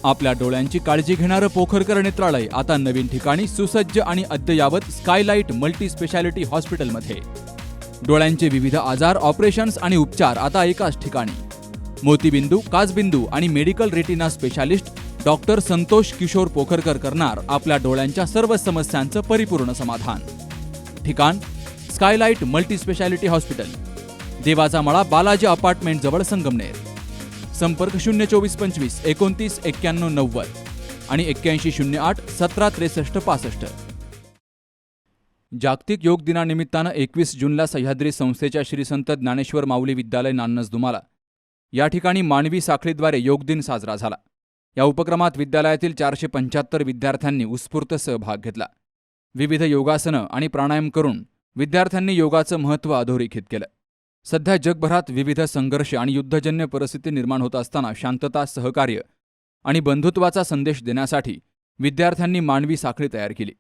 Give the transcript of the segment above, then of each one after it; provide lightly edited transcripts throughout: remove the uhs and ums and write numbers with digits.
आपल्या डोळ्यांची काळजी घेणारं पोखरकर नेत्रालय आता नवीन ठिकाणी सुसज्ज आणि अद्ययावत स्कायलाइट मल्टी स्पेशालिटी हॉस्पिटलमध्ये. डोळ्यांचे विविध आजार, ऑपरेशन्स आणि उपचार आता एकाच ठिकाणी. मोतीबिंदू, काचबिंदू आणि medical retina specialist doctor Santosh Kishor Pokharkar करणार आपल्या डोळ्यांच्या सर्व समस्यांचं परिपूर्ण समाधान. ठिकाण स्कायलाइट मल्टी स्पेशालिटी हॉस्पिटल, देवाचा मळा, बालाजी अपार्टमेंट जवळ, संगमनेर. संपर्क 02425 29 91 90 आणि 8108 17 63 65. जागतिक योग दिनानिमित्तानं 21 जूनला सह्याद्री संस्थेच्या श्री संत ज्ञानेश्वर माऊली विद्यालय नान्नज दुमाला या ठिकाणी मानवी साखळीद्वारे योग दिन साजरा झाला. या उपक्रमात विद्यालयातील 475 विद्यार्थ्यांनी उत्स्फूर्त सहभाग घेतला. विविध योगासनं आणि प्राणायाम करून विद्यार्थ्यांनी योगाचं महत्त्व अधोरेखित केलं. सध्या जगभरात विविध संघर्ष आणि युद्धजन्य परिस्थिती निर्माण होत असताना शांतता, सहकार्य आणि बंधुत्वाचा संदेश देण्यासाठी विद्यार्थ्यांनी मानवी साखळी तयार केली.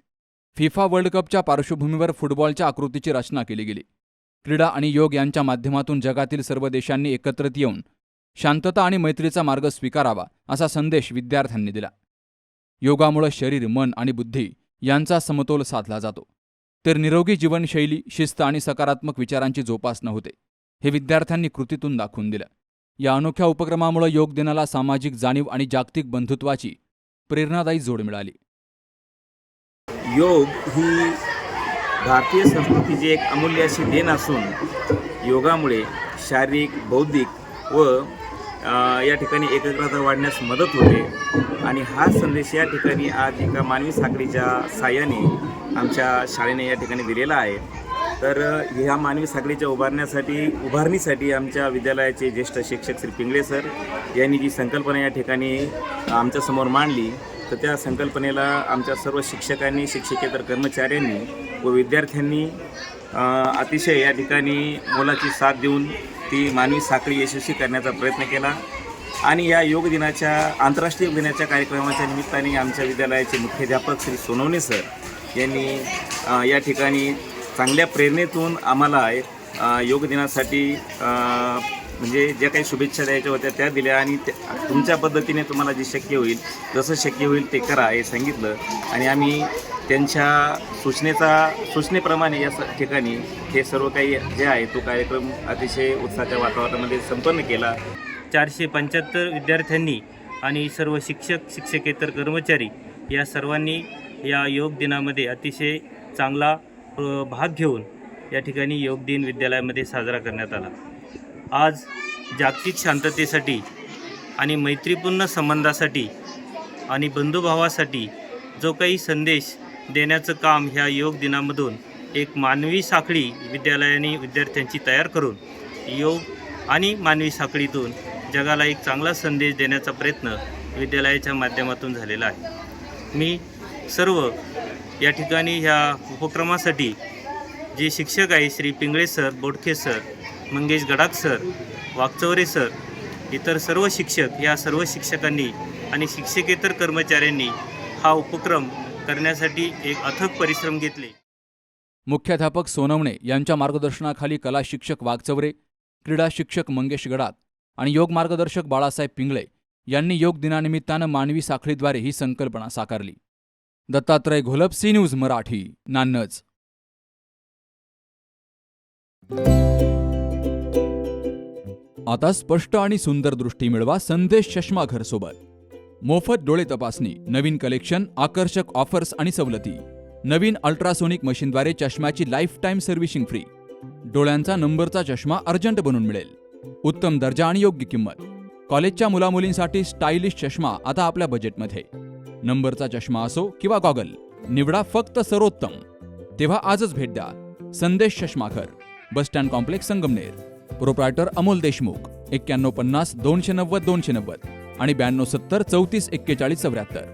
फिफा वर्ल्ड कपच्या पार्श्वभूमीवर फुटबॉलच्या आकृतीची रचना केली गेली. क्रीडा आणि योग यांच्या माध्यमातून जगातील सर्व देशांनी एकत्रित येऊन शांतता आणि मैत्रीचा मार्ग स्वीकारावा असा संदेश विद्यार्थ्यांनी दिला. योगामुळे शरीर, मन आणि बुद्धी यांचा समतोल साधला जातो, तर निरोगी जीवनशैली, शिस्त आणि सकारात्मक विचारांची जोपासना होते, हे विद्यार्थ्यांनी कृतीतून दाखवून दिलं. या अनोख्या उपक्रमामुळे योग दिनाला सामाजिक जाणीव आणि जागतिक बंधुत्वाची प्रेरणादायी जोड मिळाली. योग ही भारतीय संस्कृतीची एक अमूल्य अशी देण असून योगामुळे शारीरिक, बौद्धिक व या ठिकाणी एकाग्रता वाढण्यास मदत होते आणि हा संदेश या ठिकाणी आज एका मानवी साखळीच्या साहाय्याने आमच्या शाळेने या ठिकाणी दिलेला आहे. तर ह्या मानवी साखळीच्या उभारणीसाठी आमच्या विद्यालयाचे ज्येष्ठ शिक्षक श्री पिंगळे सर यांनी जी संकल्पना या ठिकाणी आमच्यासमोर मांडली, तर त्या संकल्पनेला आमच्या सर्व शिक्षकांनी, शिक्षकेतर कर्मचाऱ्यांनी व विद्यार्थ्यांनी अतिशय या ठिकाणी मोलाची साथ देऊन ती मानवी साखळी यशस्वी करण्याचा प्रयत्न केला. आणि या योग दिनाच्या, आंतरराष्ट्रीय योग दिनाच्या कार्यक्रमाच्या निमित्ताने आमच्या विद्यालयाचे मुख्याध्यापक श्री सोनवणे सर यांनी या ठिकाणी चांगल्या प्रेरणेतून आम्हाला योग दिनासाठी म्हणजे ज्या काही शुभेच्छा द्यायच्या होत्या त्या दिल्या आणि तुमच्या पद्धतीने तुम्हाला जे शक्य होईल, जसं शक्य होईल ते करा हे सांगितलं. आणि आम्ही त्यांच्या सूचनेप्रमाणे या ठिकाणी हे सर्व काही जे आहे तो कार्यक्रम अतिशय उत्साहाच्या वातावरणामध्ये संपन्न केला. 475 विद्यार्थ्यांनी आणि सर्व शिक्षक, शिक्षकेतर कर्मचारी या सर्वांनी या योग दिनामध्ये अतिशय चांगला भाग घेऊन या ठिकाणी योग दिन विद्यालयामध्ये साजरा करण्यात आला. आज जागतिक शांततेसाठी आणि मैत्रीपूर्ण संबंधासाठी आणि बंधुभावासाठी जो काही संदेश देण्याचं काम ह्या योग दिनामधून एक मानवी साखळी विद्यालयाने विद्यार्थ्यांची तयार करून योग आणि मानवी साखळीतून जगाला एक चांगला संदेश देण्याचा प्रयत्न विद्यालयाच्या माध्यमातून झालेला आहे. मी सर्व या ठिकाणी ह्या उपक्रमासाठी जे शिक्षक आहे Shri Pingle sir, Bodkhe sir, Mangesh Gadakh sir, Waghchaure sir, इतर सर्व शिक्षक, या सर्व शिक्षकांनी आणि शिक्षकेतर कर्मचाऱ्यांनी हा उपक्रम करण्यासाठी एक अथक परिश्रम घेतले. मुख्याध्यापक सोनवणे यांच्या मार्गदर्शनाखाली कला शिक्षक वागचौरे, क्रीडा शिक्षक मंगेश गडाख आणि योग मार्गदर्शक बाळासाहेब पिंगळे यांनी योग दिनानिमित्तानं मानवी साखळीद्वारे ही संकल्पना साकारली. Dattatray Gholap, C news Marathi, Nannaj. आता स्पष्ट आणि सुंदर दृष्टी मिळवा संदेश चष्माघर सोबत. मोफत डोळे तपासणी, नवीन कलेक्शन, आकर्षक ऑफर्स आणि सवलती. नवीन अल्ट्रासोनिक मशीनद्वारे चष्म्याची लाईफ टाईम सर्व्हिसिंग फ्री. डोळ्यांचा नंबरचा चष्मा अर्जंट बनून मिळेल. उत्तम दर्जा आणि योग्य किंमत. कॉलेजच्या मुलामुलींसाठी स्टायलिश चष्मा आता आपल्या बजेटमध्ये. नंबरचा चष्मा असो किंवा गॉगल, निवडा फक्त सर्वोत्तम. तेव्हा आजच भेट द्या Sandesh Chashmaghar, bus stand complex, Sangamner. Proprietor Amol Deshmukh. 9150 290 290 आणि 9270 34 41 74.